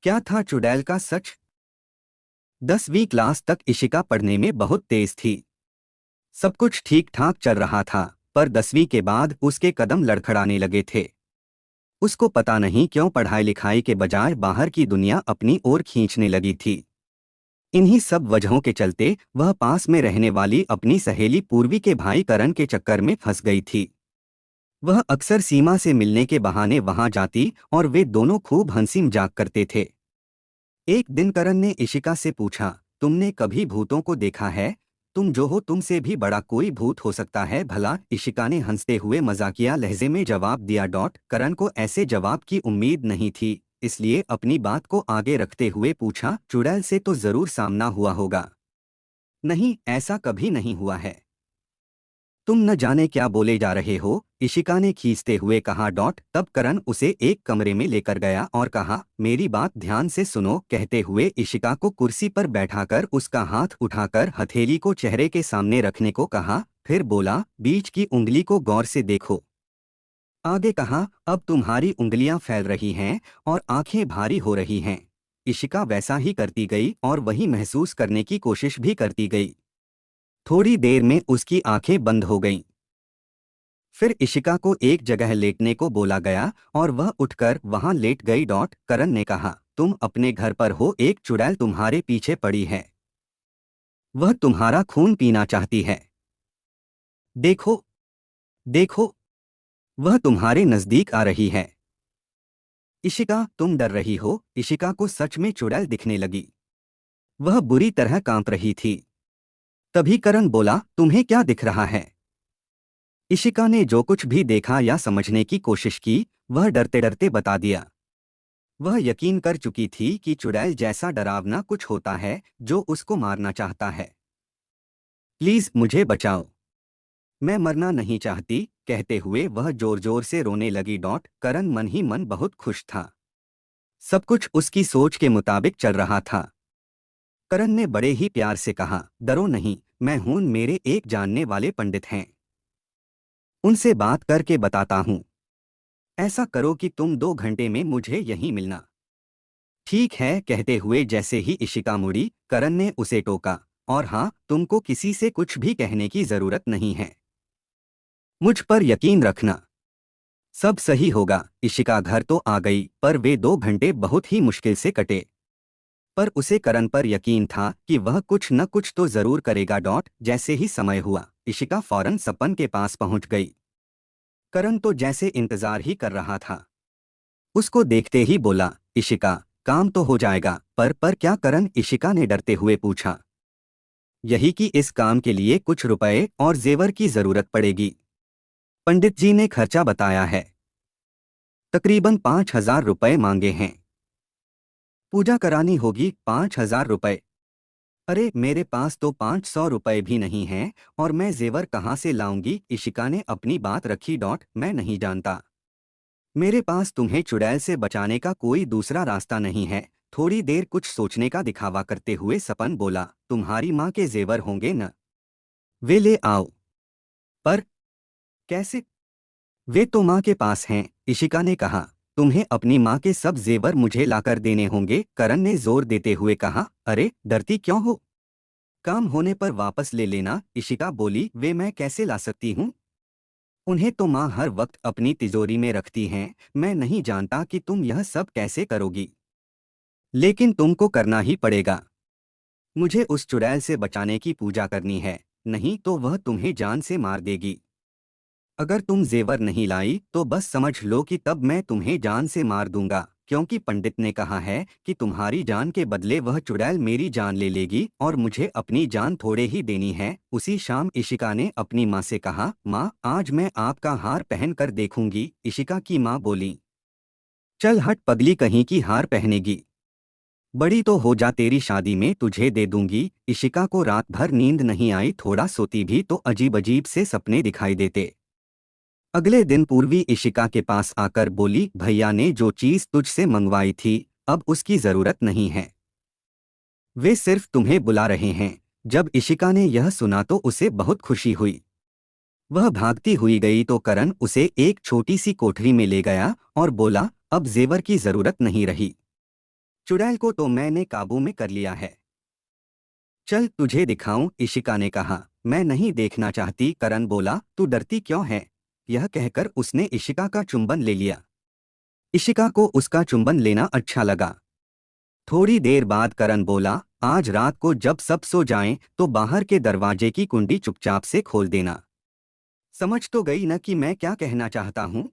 क्या था चुड़ैल का सच? 10वीं क्लास तक इशिका पढ़ने में बहुत तेज थी। सब कुछ ठीक ठाक चल रहा था, पर 10वीं के बाद उसके कदम लड़खड़ाने लगे थे। उसको पता नहीं क्यों पढ़ाई लिखाई के बजाय बाहर की दुनिया अपनी ओर खींचने लगी थी। इन्हीं सब वजहों के चलते वह पास में रहने वाली अपनी सहेली पूर्वी के भाई करण के चक्कर में फंस गई थी। वह अक्सर सीमा से मिलने के बहाने वहां जाती और वे दोनों खूब हंसी मजाक करते थे। एक दिन करण ने इशिका से पूछा, तुमने कभी भूतों को देखा है? तुम जो हो तुमसे भी बड़ा कोई भूत हो सकता है भला? इशिका ने हंसते हुए मजाकिया लहजे में जवाब दिया। करण को ऐसे जवाब की उम्मीद नहीं थी, इसलिए अपनी बात को आगे रखते हुए पूछा, चुड़ैल से तो जरूर सामना हुआ होगा। नहीं, ऐसा कभी नहीं हुआ है। तुम न जाने क्या बोले जा रहे हो, इशिका ने खींचते हुए कहा। तब करण उसे एक कमरे में लेकर गया और कहा, मेरी बात ध्यान से सुनो। कहते हुए इशिका को कुर्सी पर बैठाकर उसका हाथ उठाकर हथेली को चेहरे के सामने रखने को कहा, फिर बोला, बीच की उंगली को गौर से देखो। आगे कहा, अब तुम्हारी उंगलियां फैल रही हैं और आंखें भारी हो रही हैं। इशिका वैसा ही करती गई और वही महसूस करने की कोशिश भी करती गई। थोड़ी देर में उसकी आंखें बंद हो गईं। फिर इशिका को एक जगह लेटने को बोला गया और वह उठकर वहां लेट गई। करण ने कहा, तुम अपने घर पर हो, एक चुड़ैल तुम्हारे पीछे पड़ी है। वह तुम्हारा खून पीना चाहती है। देखो, देखो, वह तुम्हारे नजदीक आ रही है। इशिका, तुम डर रही हो? इशिका को सच में चुड़ैल दिखने लगी। वह बुरी तरह कांप रही थी। तभी करण बोला, तुम्हें क्या दिख रहा है? इशिका ने जो कुछ भी देखा या समझने की कोशिश की, वह डरते डरते बता दिया। वह यकीन कर चुकी थी कि चुड़ैल जैसा डरावना कुछ होता है जो उसको मारना चाहता है। प्लीज मुझे बचाओ, मैं मरना नहीं चाहती। कहते हुए वह जोर जोर से रोने लगी। करण मन ही मन बहुत खुश था। सब कुछ उसकी सोच के मुताबिक चल रहा था। करण ने बड़े ही प्यार से कहा, डरो नहीं, मैं हूं, मेरे एक जानने वाले पंडित हैं। उनसे बात करके बताता हूं। ऐसा करो कि तुम 2 घंटे में मुझे यहीं मिलना। ठीक है। कहते हुए जैसे ही इशिका मुड़ी, करण ने उसे टोका, और हाँ, तुमको किसी से कुछ भी कहने की जरूरत नहीं है। मुझ पर यकीन रखना, सब सही होगा। इशिका घर तो आ गई, पर वे 2 घंटे बहुत ही मुश्किल से कटे। पर उसे करण पर यकीन था कि वह कुछ न कुछ तो जरूर करेगा। जैसे ही समय हुआ, इशिका फौरन सपन के पास पहुंच गई। करण तो जैसे इंतजार ही कर रहा था। उसको देखते ही बोला, इशिका, काम तो हो जाएगा, पर क्या? करण, इशिका ने डरते हुए पूछा। यही कि इस काम के लिए कुछ रुपए और जेवर की जरूरत पड़ेगी। पंडित जी ने खर्चा बताया है। तकरीबन 5,000 रुपए मांगे हैं। पूजा करानी होगी। 5,000 रुपए? अरे, मेरे पास तो 500 रुपए भी नहीं हैं, और मैं जेवर कहाँ से लाऊंगी? इशिका ने अपनी बात रखी। मैं नहीं जानता। मेरे पास तुम्हें चुड़ैल से बचाने का कोई दूसरा रास्ता नहीं है। थोड़ी देर कुछ सोचने का दिखावा करते हुए सपन बोला, तुम्हारी माँ के जेवर होंगे न? वे ले आओ। पर कैसे? वे तो माँ के पास हैं। इशिका ने कहा, तुम्हें अपनी माँ के सब जेवर मुझे लाकर देने होंगे। करण ने जोर देते हुए कहा, अरे, डरती क्यों हो? काम होने पर वापस ले लेना। इशिका बोली, वे मैं कैसे ला सकती हूँ? उन्हें तो माँ हर वक्त अपनी तिजोरी में रखती हैं। मैं नहीं जानता कि तुम यह सब कैसे करोगी, लेकिन तुमको करना ही पड़ेगा। मुझे उस चुड़ैल से बचाने की पूजा करनी है, नहीं तो वह तुम्हें जान से मार देगी। अगर तुम जेवर नहीं लाई तो बस समझ लो कि तब मैं तुम्हें जान से मार दूंगा, क्योंकि पंडित ने कहा है कि तुम्हारी जान के बदले वह चुड़ैल मेरी जान ले लेगी, और मुझे अपनी जान थोड़े ही देनी है। उसी शाम इशिका ने अपनी माँ से कहा, माँ, आज मैं आपका हार पहन कर देखूंगी। इशिका की माँ बोली, चल हट पगली, कहीं की हार पहनेगी? बड़ी तो हो जा, तेरी शादी में तुझे दे दूंगी। इशिका को रात भर नींद नहीं आई। थोड़ा सोती भी तो अजीब अजीब से सपने दिखाई देते। अगले दिन पूर्वी इशिका के पास आकर बोली, भैया ने जो चीज तुझसे मंगवाई थी, अब उसकी जरूरत नहीं है। वे सिर्फ तुम्हें बुला रहे हैं। जब इशिका ने यह सुना तो उसे बहुत खुशी हुई। वह भागती हुई गई तो करण उसे एक छोटी सी कोठरी में ले गया और बोला, अब जेवर की जरूरत नहीं रही। चुड़ैल को तो मैंने काबू में कर लिया है। चल तुझे दिखाऊं, इशिका ने कहा। मैं नहीं देखना चाहती, करण बोला। तू डरती क्यों है? यह कहकर उसने इशिका का चुंबन ले लिया। इशिका को उसका चुंबन लेना अच्छा लगा। थोड़ी देर बाद करण बोला, आज रात को जब सब सो जाएं तो बाहर के दरवाजे की कुंडी चुपचाप से खोल देना। समझ तो गई न कि मैं क्या कहना चाहता हूँ?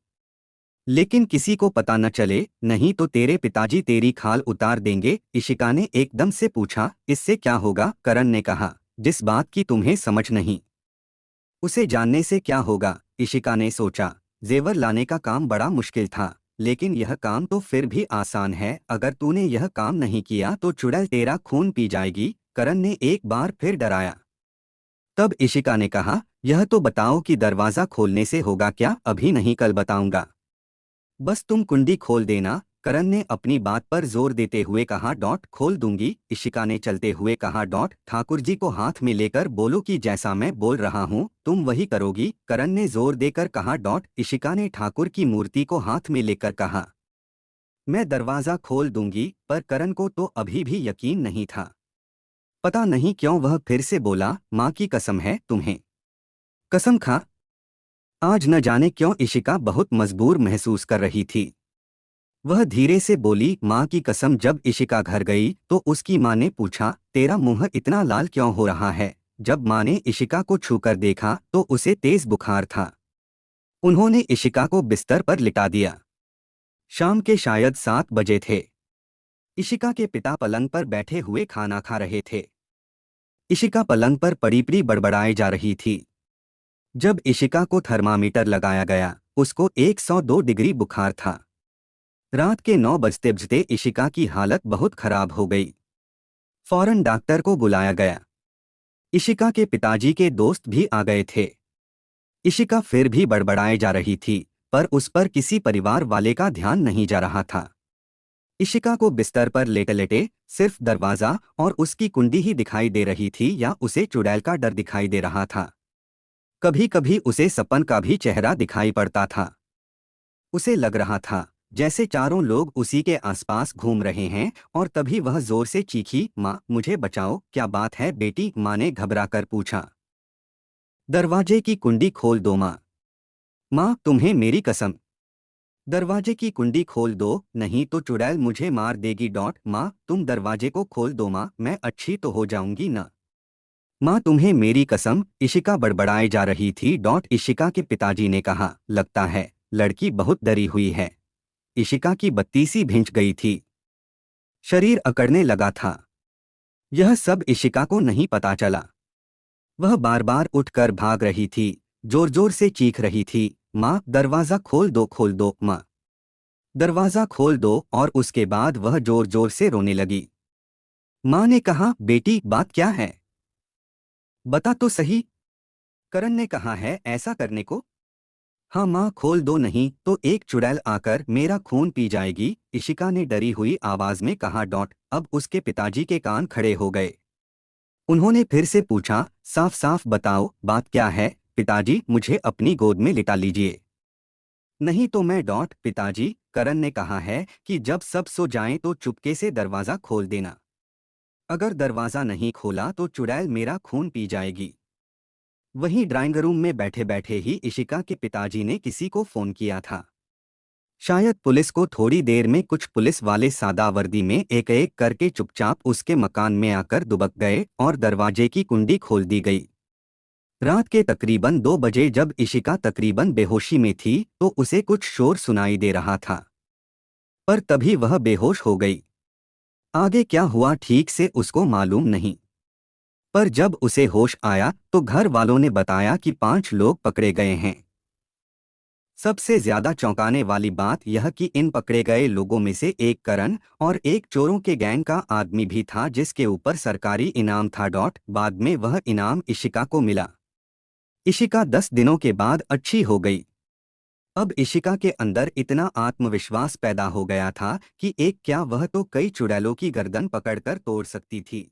लेकिन किसी को पता न चले, नहीं तो तेरे पिताजी तेरी खाल उतार देंगे, इशिका ने एकदम से पूछा। इससे क्या होगा? करण ने कहा। जिस बात की तुम्हें समझ नहीं, उसे जानने से क्या होगा? इशिका ने सोचा। जेवर लाने का काम बड़ा मुश्किल था, लेकिन यह काम तो फिर भी आसान है। अगर तूने यह काम नहीं किया तो चुड़ैल तेरा खून पी जाएगी, करण ने एक बार फिर डराया। तब इशिका ने कहा, यह तो बताओ कि दरवाज़ा खोलने से होगा क्या? अभी नहीं, कल बताऊंगा। बस तुम कुंडी खोल देना, करण ने अपनी बात पर जोर देते हुए कहा। खोल दूंगी, इशिका ने चलते हुए कहा। ठाकुर जी को हाथ में लेकर बोलो कि जैसा मैं बोल रहा हूँ तुम वही करोगी, करण ने जोर देकर कहा। इशिका ने ठाकुर की मूर्ति को हाथ में लेकर कहा। मैं दरवाज़ा खोल दूंगी, पर करण को तो अभी भी यकीन नहीं था। पता नहीं क्यों वह फिर से बोला, माँ की कसम है तुम्हें। कसम खा। आज न जाने क्यों इशिका बहुत मजबूर महसूस कर रही थी। वह धीरे से बोली, माँ की कसम। जब इशिका घर गई तो उसकी माँ ने पूछा, तेरा मुंह इतना लाल क्यों हो रहा है? जब माँ ने इशिका को छूकर देखा तो उसे तेज बुखार था। उन्होंने इशिका को बिस्तर पर लिटा दिया। शाम के शायद 7 बजे थे। इशिका के पिता पलंग पर बैठे हुए खाना खा रहे थे। इशिका पलंग पर पड़ी पड़ी बड़बड़ाए जा रही थी। जब इशिका को थर्मामीटर लगाया गया, उसको 102 डिग्री बुखार था। रात के 9 बजते बजते इशिका की हालत बहुत खराब हो गई। फौरन डॉक्टर को बुलाया गया। इशिका के पिताजी के दोस्त भी आ गए थे। इशिका फिर भी बड़बड़ाए जा रही थी, पर उस पर किसी परिवार वाले का ध्यान नहीं जा रहा था। इशिका को बिस्तर पर लेटे लेटे सिर्फ दरवाजा और उसकी कुंडी ही दिखाई दे रही थी, या उसे चुड़ैल का डर दिखाई दे रहा था। कभी कभी उसे सपन का भी चेहरा दिखाई पड़ता था। उसे लग रहा था जैसे चारों लोग उसी के आसपास घूम रहे हैं, और तभी वह जोर से चीखी, माँ मुझे बचाओ। क्या बात है बेटी? माँ ने घबराकर पूछा। दरवाजे की कुंडी खोल दो माँ। माँ तुम्हें मेरी कसम। दरवाजे की कुंडी खोल दो, नहीं तो चुड़ैल मुझे मार देगी। माँ तुम दरवाजे को खोल दो माँ, मैं अच्छी तो हो जाऊंगी ना। माँ तुम्हें मेरी कसम, इशिका बड़बड़ाए जा रही थी। इशिका के पिताजी ने कहा, लगता है लड़की बहुत डरी हुई है। इशिका की बत्ती सी भिंच गई थी। शरीर अकड़ने लगा था। यह सब इशिका को नहीं पता चला। वह बार बार उठकर भाग रही थी, जोर जोर से चीख रही थी, माँ दरवाज़ा खोल दो माँ, दरवाज़ा खोल दो। और उसके बाद वह जोर जोर से रोने लगी। माँ ने कहा, बेटी बात क्या है? बता तो सही। करण ने कहा है ऐसा करने को। हाँ माँ खोल दो, नहीं तो एक चुड़ैल आकर मेरा खून पी जाएगी, इशिका ने डरी हुई आवाज में कहा। अब उसके पिताजी के कान खड़े हो गए। उन्होंने फिर से पूछा, साफ साफ बताओ बात क्या है? पिताजी मुझे अपनी गोद में लिटा लीजिए। नहीं तो मैं। पिताजी, करण ने कहा है कि जब सब सो जाएं तो चुपके से दरवाज़ा खोल देना। अगर दरवाज़ा नहीं खोला तो चुड़ैल मेरा खून पी जाएगी। वहीं ड्राइंग रूम में बैठे बैठे ही इशिका के पिताजी ने किसी को फ़ोन किया था। शायद पुलिस को। थोड़ी देर में कुछ पुलिस वाले सादा वर्दी में एक एक करके चुपचाप उसके मकान में आकर दुबक गए और दरवाजे की कुंडी खोल दी गई। रात के तकरीबन 2 बजे जब इशिका तकरीबन बेहोशी में थी तो उसे कुछ शोर सुनाई दे रहा था, पर तभी वह बेहोश हो गई। आगे क्या हुआ ठीक से उसको मालूम नहीं, पर जब उसे होश आया तो घर वालों ने बताया कि 5 लोग पकड़े गए हैं। सबसे ज्यादा चौंकाने वाली बात यह कि इन पकड़े गए लोगों में से एक करण और एक चोरों के गैंग का आदमी भी था, जिसके ऊपर सरकारी इनाम था। बाद में वह इनाम इशिका को मिला। इशिका 10 दिनों के बाद अच्छी हो गई। अब इशिका के अंदर इतना आत्मविश्वास पैदा हो गया था कि एक क्या वह तो कई चुड़ैलों की गर्दन पकड़कर तोड़ सकती थी।